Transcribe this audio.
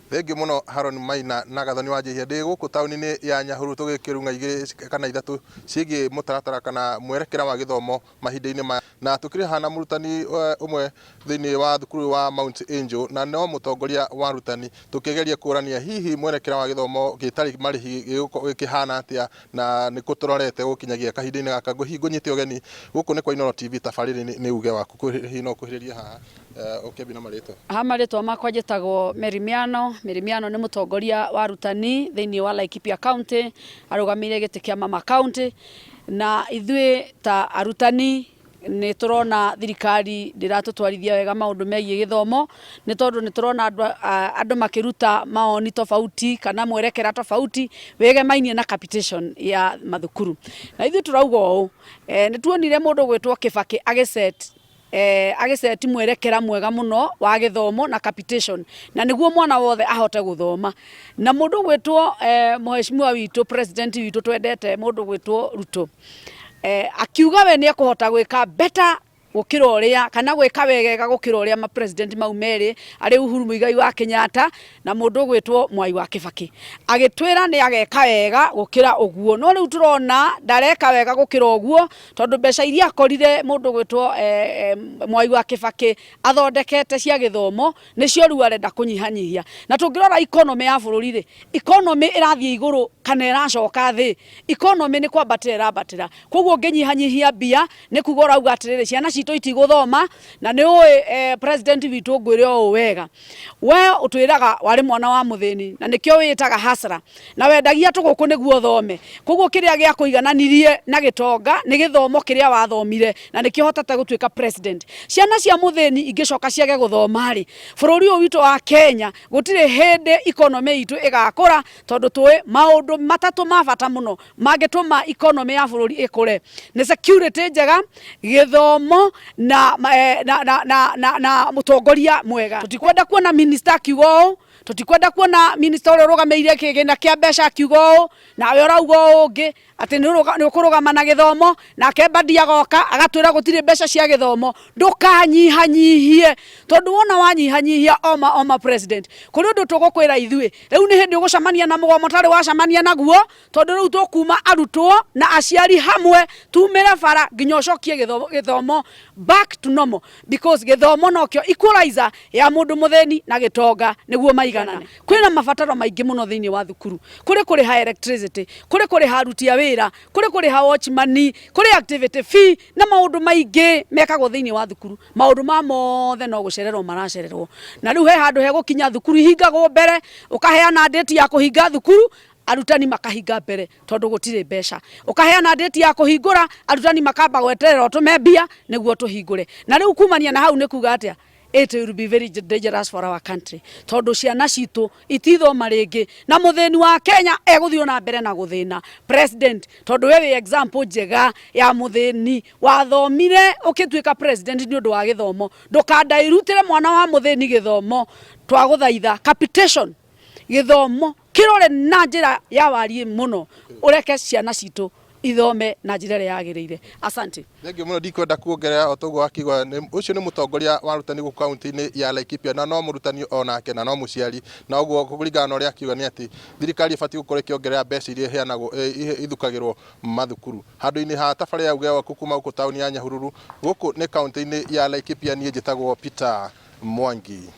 Thengi muno Haron Maina na Gathoni wa Njihia ndi guku tauni-ini ya Nyahururu tugikirunga igiri kana ithatu ciigi mutaratara kana mwerekera wa githomo mahinda-ini maya na tukiri hana murutani umwe thiini wa thukuru wa Mount Angel na no mutongoria wa rutani tukigeria kurania hihi mwerekera wa githomo gitari marihi gikihana atia na nikuturorete gukinyagia kahinda-ini gaka ngunyite ogeni guku ni kwa Inooro TV tabariri ni uge waku hino kuhiriria haha ukebina marito marito makwa njitagwo Merimiano ni mutongoria wa rutani thiini wa Laikipia County arugamire giti kia Mama County na ithui ta arutani ni turona thirikari ndiratutwarithia wega maundu megie githomo ni tondu ni turona andu makiruta maoni tofauti kana mwerekera tofauti wegemainie na capitation ya mathukuru na ithui turauga uu ni tuonire mundu gwitwo Kibaki agiseti mwerekera mwega muno wa githomo na capitation na niguo mwana wothe ahote guthoma na mundu gwitwo muheshimiwa witu president witu twendete mundu gwitwo Ruto akiuga we ni akuhota gwika better gukira uria kana gwika wegega gukira uria ma president mau meri ari Uhuru Muigai wa Kenyatta na mundu gwitwo Mwai wa Kibaki agitwira ni ageka wega gukira uguo no riu turona ndareka wega gukira uguo tondu mbeca iria akorire mundu gwitwo Mwai wa Kibaki athondekete cia githomo nicio riu arenda kunyihanyihia na tungirora economy ya bururi ri economy irathie iguru kana iracoka thi economy ni kwambatira irabatira koguo nginyihanyihia mbia ni kuga urauga atiriri ciana cito itiguthoma na ni ui president witu ngwire o wega we utwiraga wari mwana wa muthini na nikio witaga hasara na wendagia tuguku niguo thome koguo kiria gia kuigananirie na gitonga ni githomo kiria wathomire na nikio hotata gutuika president ciana cia muthini ingicoka ciage guthoma ri bururi witu wa Kenya gutire hindi economy itu igakura tondu tui maundu matatu ma bata muno mangituma economy ya bururi ikure ni security njega githomo na mutongoria mwega tutikwenda kuona minister kiugo tutikwenda kuona minister uri rugameire kigina kia mbeca kiugo na we urauga ungi ati ni ukurugama na githomo na kembadia goka agatwira gutire mbeca cia githomo ndukanyihanyihie tondu wona wanyihanyihia oma president kuri undu tugukwira ithui riu ni hindi ugucamania na mugomo tari wacamania naguo tondu riu tukuma arutwo na aciari hamwe tumire bara nginya ucokie githomo back to normal because githomo nokio equalizer ya mundu mutheni na gitonga niguo maiganana kwina mabataro maingi muno thiini wa thukuru kuri ha electricity kuri ha aruti a wira kuri ha watchman kuri activity fee na maundu maingi mekagwo thiini wa thukuru maundu ma mothe no gucererwo maracererwo na riu he handu he gukinya thukuru hingagwo mbere ukaheana date ya kuhinga thukuru arutani makahinga mbere tondu gutire mbeca ukaheana date ya kuhingura arutani makamba gweterera utumembia niguo tuhingure na riu kumania na hau ni kuga atia it will be very dangerous for our country tondu ciana citu itithoma ringi na muthini wa Kenya eguthio na mbere na guthina president tondu we example njega ya muthini wathomire ukituika president ni undu wa githomo ndukandairutire mwana wa muthini githomo twaguthaitha capitation githomo kirore na njira ya warie muno ureke ciana citu ithome na njira ria yagirire asante thengi muno ndikwenda kuongerera otogo akigwa ucio ni mutongoria wa rutani ku county-ini ya Laikipia na no murutani onake na no muciari na uguo kuringana na uria akiuga ni ati thirikari ibati gukora ikiongerera mbeca iria heanagwo ithukagirwo mathukuru handu-ini ha tabari ya uge wa kuma guku tauni ya Nyahururu guku ni county-ini ya Laikipia nie njitagwo Peter Mwangi.